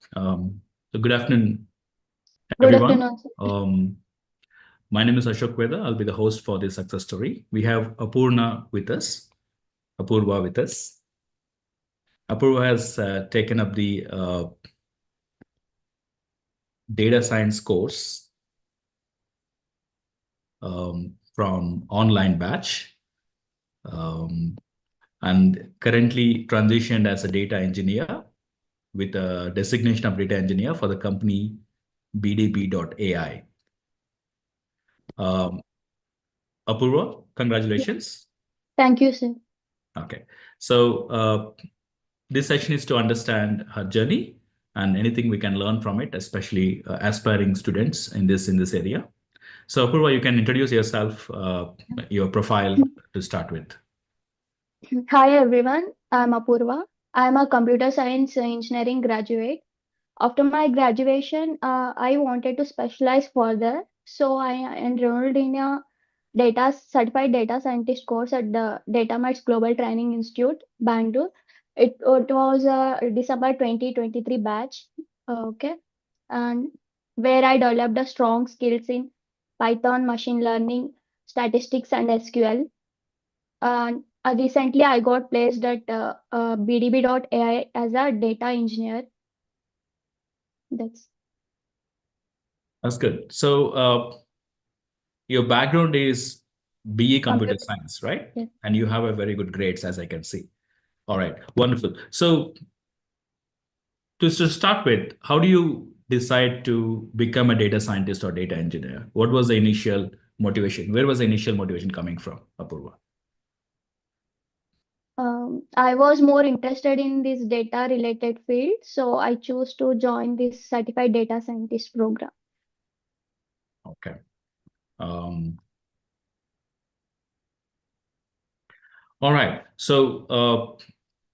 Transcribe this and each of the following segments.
So good afternoon, Good everyone. afternoon, sir. My name is Ashok Veda. I'll be the host for this success story. We have Apoorva with us. Apoorva has taken up the data science course from online batch and currently transitioned as a data engineer with a designation of data engineer for the company BDB.AI. Apoorva, congratulations. Thank you, sir. Okay, so this session is to understand her journey and anything we can learn from it, especially aspiring students in this area. So Apoorva, you can introduce yourself, your profile to start with. Hi, everyone. I'm Apoorva. I'm a computer science engineering graduate. After my graduation, I wanted to specialize further, so I enrolled in a data certified data scientist course at the DataMites Global Training Institute, Bangalore. It was a December 2023 batch. Okay, and where I developed a strong skills in Python, machine learning, statistics, and SQL. And recently, I got placed at BDB.AI as a data engineer. That's That's good. So your background is BE Computer computer. Science, right? Yeah. And you have a very good grades, as I can see. All right, wonderful. So to start with, how do you decide to become a data scientist or data engineer? What was the initial motivation? Where was the initial motivation coming from, Apoorva? I was more interested in this data related field, so I chose to join this certified data scientist program. Okay. Um, all right. So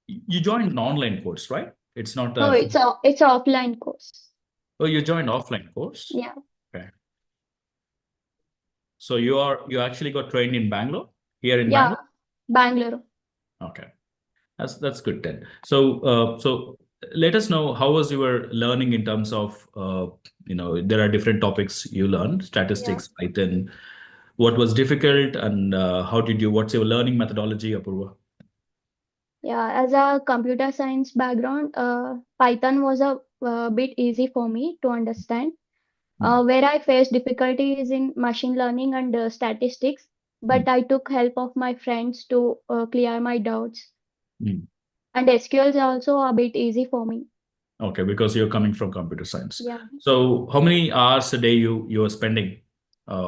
you joined an online course, right? It's not No, a. it's a offline course. Oh, you joined offline course. Yeah, Okay. So you actually got trained in Bangalore, here in yeah, Bangalore. Bangalore. Okay. That's good then. So let us know how was your learning in terms of there are different topics you learned, Yeah, statistics, Python. What was difficult and what's your learning methodology, Apoorva? yeah. As a computer science background, Python was a bit easy for me to understand. Hmm. Where I faced difficulties in machine learning and statistics, Hmm. but I took help of my friends to clear my doubts. Hmm. And SQL is also a bit easy for me. Okay, because you're coming from computer science. Yeah, So how many hours a day you are spending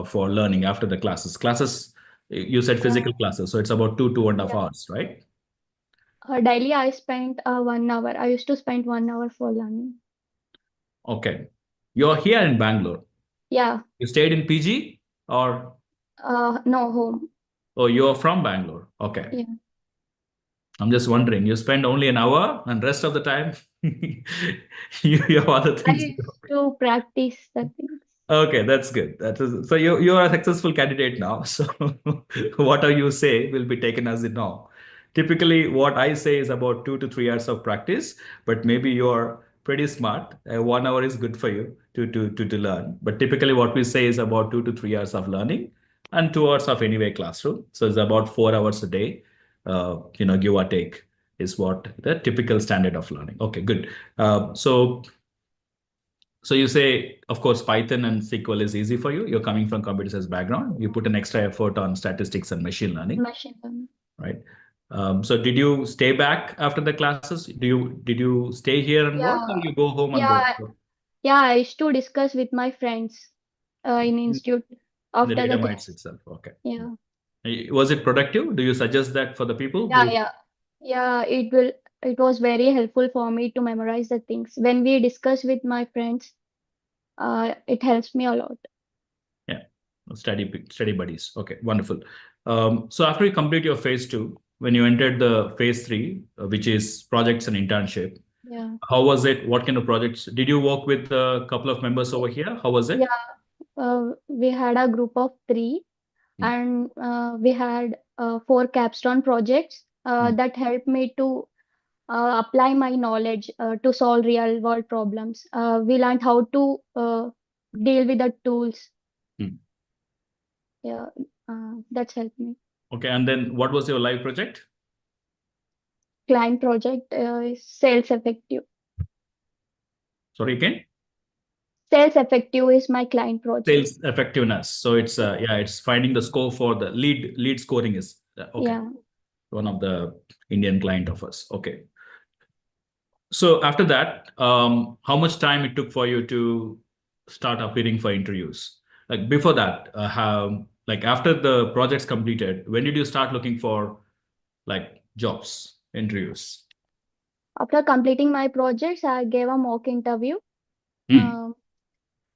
for learning after the classes? Classes, you said yeah, physical classes, so it's about two and a half yeah. hours, right? Daily I spent 1 hour. I used to spend 1 hour for learning. Okay. You're here in Bangalore. Yeah, You stayed in PG or no home. oh, you're from Bangalore. Okay. Yeah, I'm just wondering, you spend only an hour and rest of the time you have other I things to do. used to practice the things. Okay, that's good. That is so you are a successful candidate now. So whatever you say will be taken as a no. Typically, what I say is about 2 to 3 hours of practice, but maybe you're pretty smart. 1 hour is good for you to learn. But typically, what we say is about 2 to 3 hours of learning and 2 hours of anyway classroom. So it's about 4 hours a day. Give or take is what the typical standard of learning. Okay, good. So you say, of course, Python and SQL is easy for you. You're coming from computer science background. You put an extra effort on statistics and machine learning, Machine learning. right? So did you stay back after the classes? Did you stay here and work, or Yeah, you go home and work yeah, yeah. I used to discuss with my friends in institute in the after data the mites class. itself? Okay. Yeah, Was it productive? Do you suggest that for the people yeah, who? yeah, yeah. It was very helpful for me to memorize the things. When we discuss with my friends, it helps me a lot. Yeah, study buddies. Okay, wonderful. So after you complete your phase two, when you entered the phase three, which is projects and internship, Yeah, how was it? What kind of projects? Did you work with a couple of members over here? How was it? yeah. We had a group of three, Mm, and we had four capstone projects mm, that helped me to apply my knowledge to solve real world problems. We learned how to deal with the tools. Hmm. Yeah, that's helped me. Okay, and then what was your live project? Client project is sales effective. Sorry, again? Sales effective is my client project. Sales effectiveness. So it's yeah, it's finding the score for the lead scoring is okay. Yeah. One of the Indian client of us. Okay. So after that, how much time it took for you to start appearing for interviews? Like before that, how like after the project's completed, when did you start looking for like jobs, interviews? After completing my projects, I gave a mock interview. Hmm. Um,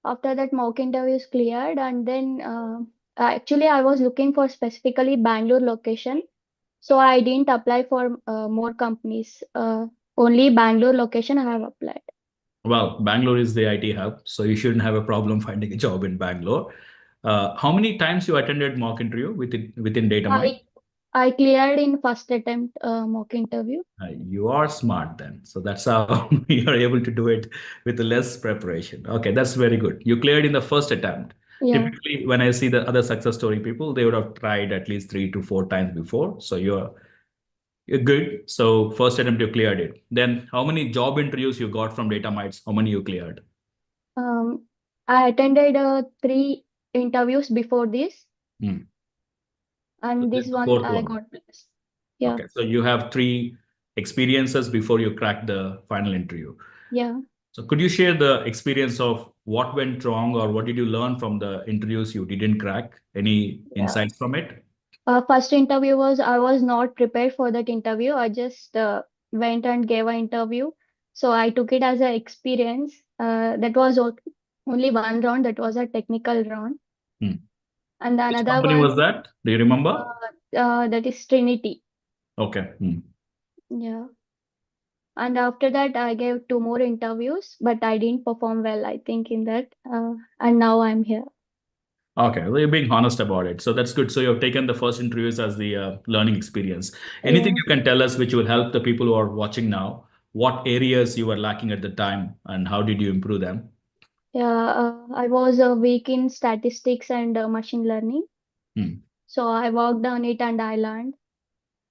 After that mock interview is cleared, and then actually I was looking for specifically Bangalore location, so I didn't apply for more companies. Only Bangalore location I have applied. Well, Bangalore is the IT hub, so you shouldn't have a problem finding a job in Bangalore. How many times you attended mock interview within DataMites? I I cleared in first attempt mock interview. You are smart then. So that's how you are able to do it with less preparation. Okay, that's very good. You cleared in the first attempt. Yeah. Typically, when I see the other success story people, they would have tried at least 3 to 4 times before. So you're good. So first attempt you cleared it. Then how many job interviews you got from DataMites? How many you cleared? Um, I attended three interviews before this, Hmm. So and this this is the one fourth I one. got placed. Yeah. Okay, so you have three experiences before you crack the final interview. Yeah. So could you share the experience of what went wrong or what did you learn from the interviews you didn't crack? Any Yeah. insights from it? First interview was I was not prepared for that interview. I just went and gave an interview. So I took it as an experience. That was only one round. That was a technical round. Hmm. And the Which another company was one, that? Do you remember? that is Trinity. Okay. Hmm. Yeah. And after that, I gave two more interviews, but I didn't perform well, I think, in that. And now I'm here. Okay, well, you're being honest about it. So that's good. So you've taken the first interviews as the learning experience. Anything Yeah. you can tell us which will help the people who are watching now? What areas you were lacking at the time and how did you improve them? Yeah. I was weak in statistics and machine learning. Hmm. So I worked on it and I learned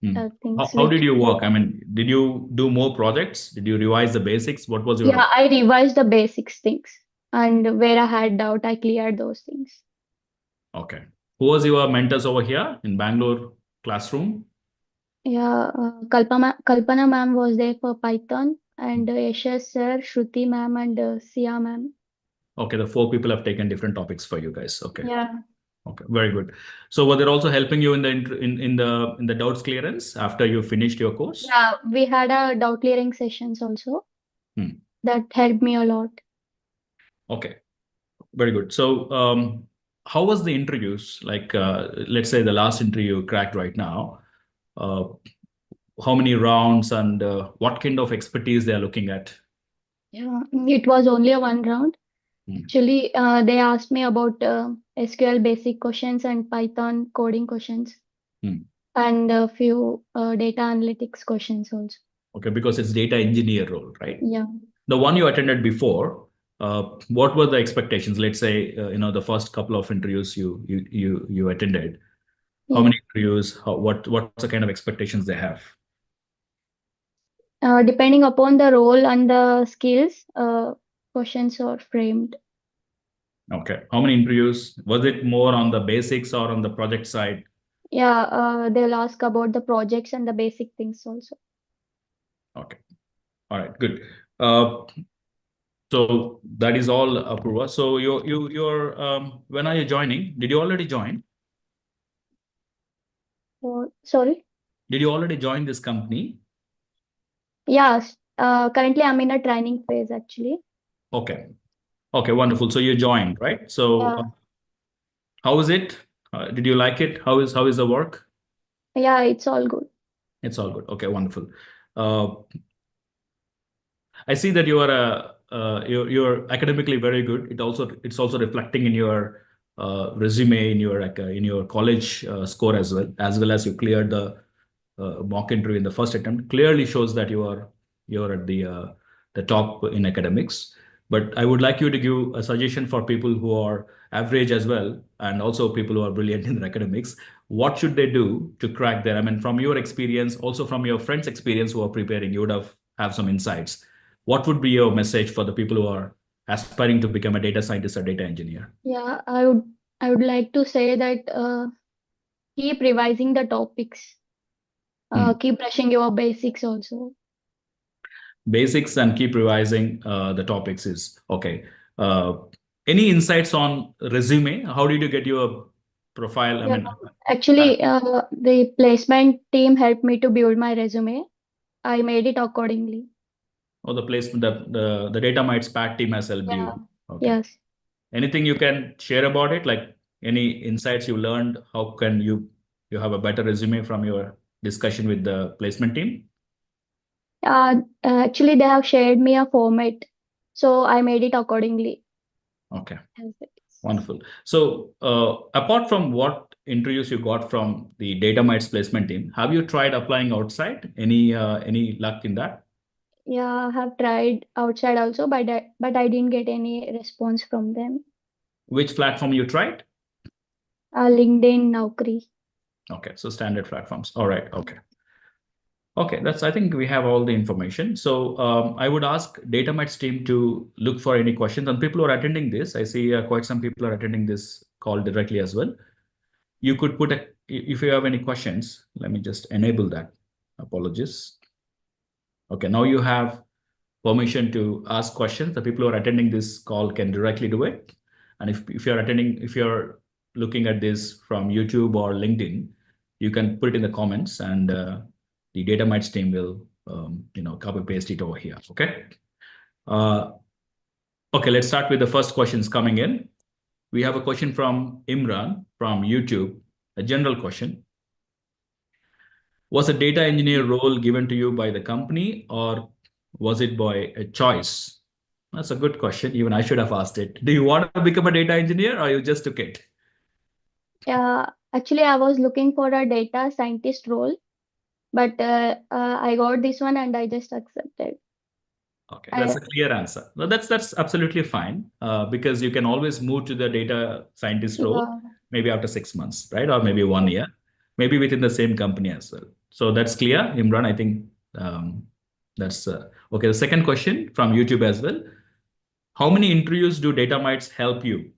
Hmm. things How did which you work? I data. mean, did you do more projects? Did you revise the basics? What was your Yeah, I revised the basics things, and where I had doubt, I cleared those things. okay? Who was your mentors over here in Bangalore classroom? Yeah, Kalpana ma'am was there for Python, and Yashash sir, Shruti ma'am, and Sia ma'am. Okay, the four people have taken different topics for you guys. Okay, Yeah, okay, very good. So were they also helping you in the in the doubts clearance after you finished your course? yeah, we had a doubt clearing sessions also Hmm. that helped me a lot. Okay, very good. So how was the interviews? Like, let's say the last interview you cracked right now. Uh, how many rounds and what kind of expertise they are looking at? Yeah, it was only a one round. Hmm. Actually, they asked me about SQL basic questions and Python coding questions, Hmm. and a few data analytics questions also. Okay, because it's data engineer role, right? Yeah, The one you attended before, what were the expectations? Let's say, the first couple of interviews you attended. How yeah. many interviews? What's the kind of expectations they have? Depending upon the role and the skills, questions are framed. Okay. How many interviews? Was it more on the basics or on the project side? Yeah, they'll ask about the projects and the basic things also. Okay. All right. Good. Uh, so that is all, Apurva. So you're when are you joining? Did you already join? Sorry. Did you already join this company? Yes. Currently I'm in a training phase actually. Okay. Okay. Wonderful. So you joined, right? So Yeah. how is it? Did you like it? How is the work? Yeah, it's all good. It's all good. Okay, wonderful. Uh, I see that you are you're academically very good. It's also reflecting in your resume in your college score as well as you cleared the mock interview in the first attempt. Clearly shows that you are you're at the top in academics. But I would like you to give a suggestion for people who are average as well, and also people who are brilliant in their academics. What should they do to crack there? I mean, from your experience, also from your friends' experience who are preparing, you would have some insights. What would be your message for the people who are aspiring to become a data scientist or data engineer? Yeah, I would like to say that keep revising the topics. Hmm. Keep brushing your basics also. Basics and keep revising the topics is okay. Uh, any insights on resume? How did you get your profile? I Yeah, mean, actually, the placement team helped me to build my resume. I made it accordingly. or the placement, the data mites pack team has helped Yeah. you. Okay. Yes. Anything you can share about it? Like any insights you learned? How can you have a better resume from your discussion with the placement team? Actually, they have shared me a format, so I made it accordingly. Okay. As it is. Wonderful. So, apart from what interviews you got from the DataMites placement team, have you tried applying outside? Any luck in that? Yeah, I have tried outside also, but I didn't get any response from them. Which platform you tried? LinkedIn, Naukri. Okay, so standard platforms. All right. Okay. Okay, that's. I think we have all the information. So I would ask DataMites team to look for any questions. And people who are attending this, I see quite some people are attending this call directly as well. You could put a if you have any questions. Let me just enable that. Apologies. Okay, now you have permission to ask questions. The people who are attending this call can directly do it. And if you're attending, if you're looking at this from YouTube or LinkedIn, you can put it in the comments and the DataMites team will, copy paste it over here. Okay. Uh, okay, let's start with the first questions coming in. We have a question from Imran from YouTube, a general question. Was a data engineer role given to you by the company or was it by a choice? That's a good question. Even I should have asked it. Do you want to become a data engineer or you just took it? Actually, I was looking for a data scientist role, but I got this one and I just accepted. Okay, that's I a clear answer. No, that's absolutely fine because you can always move to the data scientist role Yeah. maybe after 6 months, right? Or maybe 1 year, maybe within the same company as well. So that's clear, Imran. I think that's okay. The second question from YouTube as well. How many interviews do data mites help you?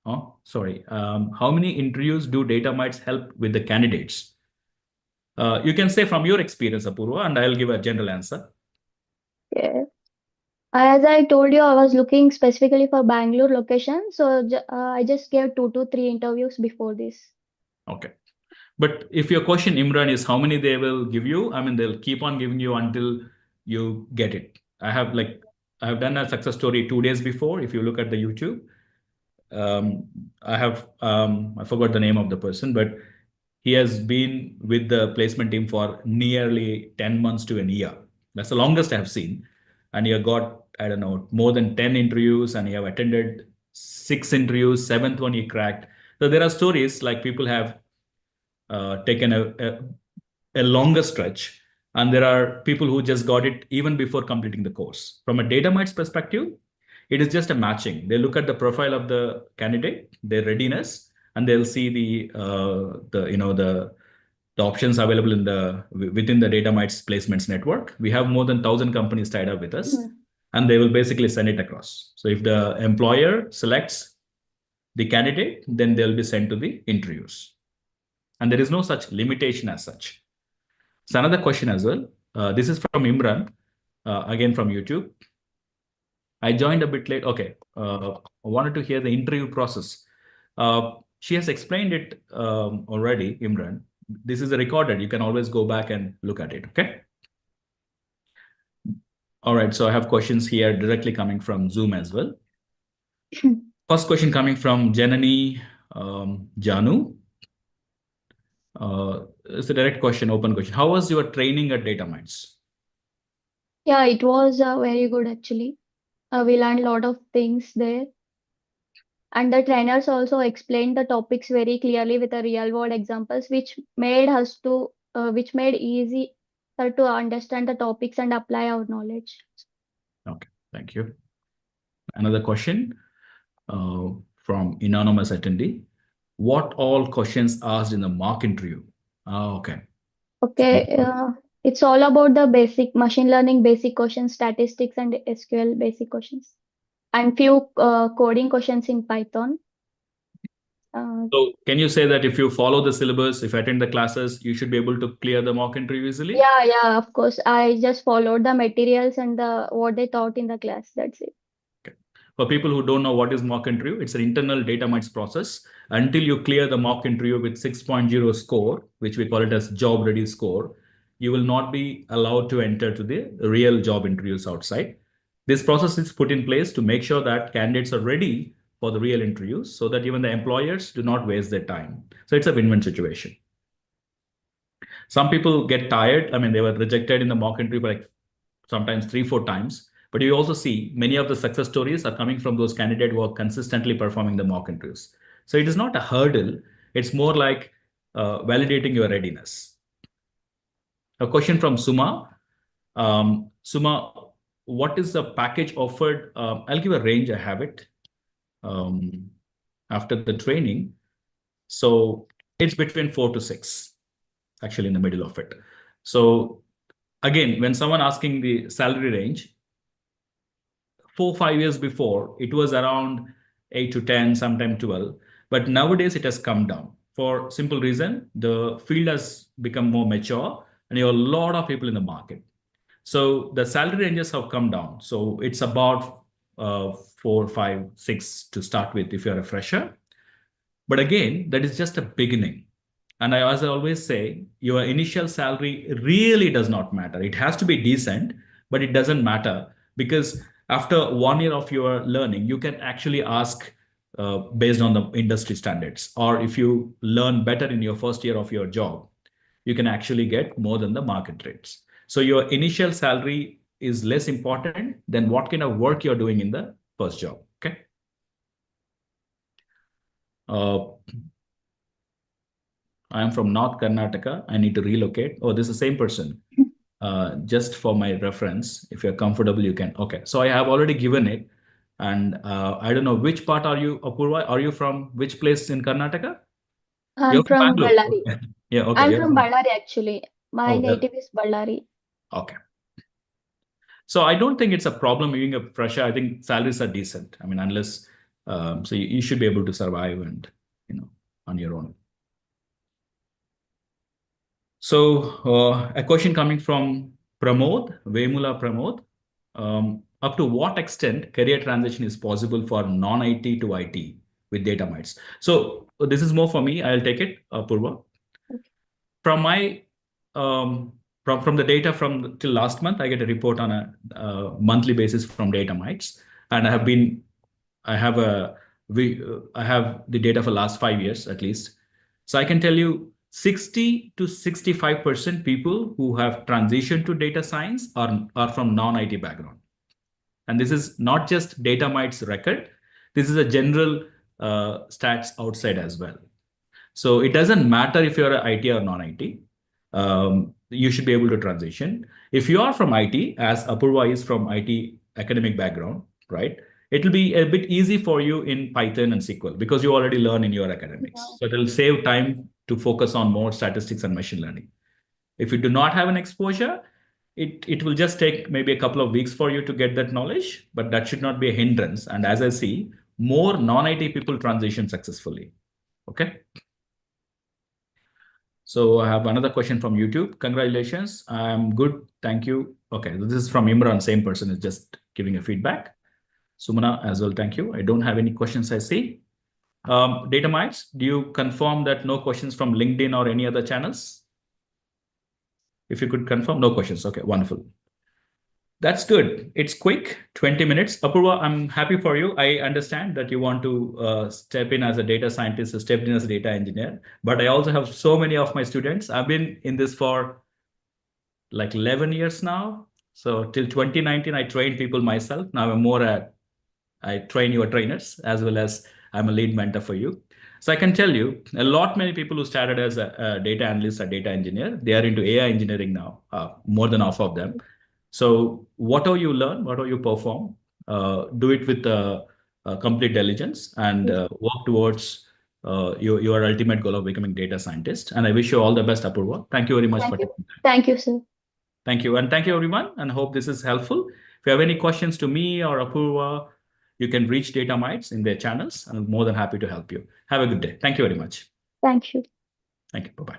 Oh, sorry. How many interviews do data mites help with the candidates? You can say from your experience, Apoorva, and I'll give a general answer. Yeah. As I told you, I was looking specifically for Bangalore location, so I just gave 2 to 3 interviews before this. Okay. But if your question, Imran, is how many they will give you, I mean, they'll keep on giving you until you get it. I have done a success story 2 days before. If you look at the YouTube, I forgot the name of the person, but he has been with the placement team for nearly 10 months to a year. That's the longest I have seen. And he got, I don't know, more than 10 interviews and he have attended 6 interviews, seventh one he cracked. So there are stories like people have taken a longer stretch. And there are people who just got it even before completing the course. From a data mites perspective, it is just a matching. They look at the profile of the candidate, their readiness, and they'll see the options available within the data mites placements network. We have more than 1,000 companies tied up with us, Mhm. and they will basically send it across. So if the employer selects the candidate, then they'll be sent to the interviews. And there is no such limitation as such. So another question as well. This is from Imran, again from YouTube. I joined a bit late. Okay, I wanted to hear the interview process. She has explained it already, Imran. This is a recorded. You can always go back and look at it. Okay. All right. So I have questions here directly coming from Zoom as well. First question coming from Janani Janu. It's a direct question, open question. How was your training at DataMites? Yeah, it was very good actually. We learned a lot of things there. And the trainers also explained the topics very clearly with the real world examples, which made easy. to understand the topics and apply our knowledge. Okay, thank you. Another question uh, from anonymous attendee. What all questions asked in the mock interview? Okay. Okay, it's all about the basic machine learning basic questions, statistics, and SQL basic questions, and few coding questions in Python. So can you say that if you follow the syllabus, if you attend the classes, you should be able to clear the mock interview easily? Yeah, yeah, of course. I just followed the materials and the what they taught in the class. That's it. Okay. For people who don't know what is mock interview, it's an internal DataMites process. Until you clear the mock interview with 6.0 score, which we call it as job ready score, you will not be allowed to enter to the real job interviews outside. This process is put in place to make sure that candidates are ready for the real interviews so that even the employers do not waste their time. So it's a win-win situation. Some people get tired. I mean, they were rejected in the mock interview for like sometimes 3, 4 times. But you also see many of the success stories are coming from those candidates who are consistently performing the mock interviews. So it is not a hurdle. It's more like validating your readiness. A question from Suma. Suma, what is the package offered? I'll give a range. I have it um, after the training. So it's between 4 to 6, actually in the middle of it. So again, when someone asking the salary range, 4, 5 years before, it was around 8 to 10, sometimes 12. But nowadays it has come down for simple reason. The field has become more mature and you have a lot of people in the market. So the salary ranges have come down. So it's about 4, 5, 6 to start with if you're a fresher. But again, that is just a beginning. And as I always say, your initial salary really does not matter. It has to be decent, but it doesn't matter because after 1 year of your learning, you can actually ask based on the industry standards. Or if you learn better in your first year of your job, you can actually get more than the market rates. So your initial salary is less important than what kind of work you're doing in the first job. Okay. Uh, I am from North Karnataka. I need to relocate. Oh, this is the same person. Just for my reference, if you're comfortable, you can. Okay. So I have already given it. And I don't know which part are you, Apoorva? Are you from which place in Karnataka? You're I'm from from Bangalore. Ballari. Yeah. Okay. I'm You're from from. Ballari actually. My Oh, well. native is Ballari. Okay. So I don't think it's a problem being a fresher. I think salaries are decent. I mean, unless so you should be able to survive and on your own. So a question coming from Pramod, Vemula Pramod. Up to what extent career transition is possible for non-IT to IT with DataMites? So this is more for me. I'll take it, Purva. Okay. From my from the data from till last month, I get a report on a monthly basis from DataMites, and I have a I have the data for last 5 years at least. So I can tell you 60 to 65% people who have transitioned to data science are from non-IT background. And this is not just DataMites record. This is a general stats outside as well. So it doesn't matter if you're an IT or non-IT. You should be able to transition. If you are from IT, as Apoorva is from IT academic background, right? It'll be a bit easy for you in Python and SQL because you already learn in your academics. Yeah. So it'll save time to focus on more statistics and machine learning. If you do not have an exposure, it will just take maybe a couple of weeks for you to get that knowledge, but that should not be a hindrance. And as I see, more non-IT people transition successfully. Okay. So I have another question from YouTube. Congratulations. I'm good. Thank you. Okay. This is from Imran. Same person is just giving a feedback. Sumana as well. Thank you. I don't have any questions I see. DataMites, do you confirm that no questions from LinkedIn or any other channels? If you could confirm, no questions. Okay, wonderful. That's good. It's quick, 20 minutes. Apoorva, I'm happy for you. I understand that you want to step in as a data scientist, step in as a data engineer, but I also have so many of my students. I've been in this for like 11 years now. So till 2019, I trained people myself. Now I'm more I train your trainers as well as I'm a lead mentor for you. So I can tell you, a lot many people who started as a data analyst or data engineer, they are into AI engineering now, more than half of them. So whatever you learn, whatever you perform, do it with complete diligence and Yes. work towards your ultimate goal of becoming data scientist. And I wish you all the best, Apurva. Thank you very much Thank for you. taking time. Thank you, sir. Thank you. And thank you, everyone. And hope this is helpful. If you have any questions to me or Apurva, you can reach DataMites in their channels. I'm more than happy to help you. Have a good day. Thank you very much. Thank you. Thank you. Bye-bye.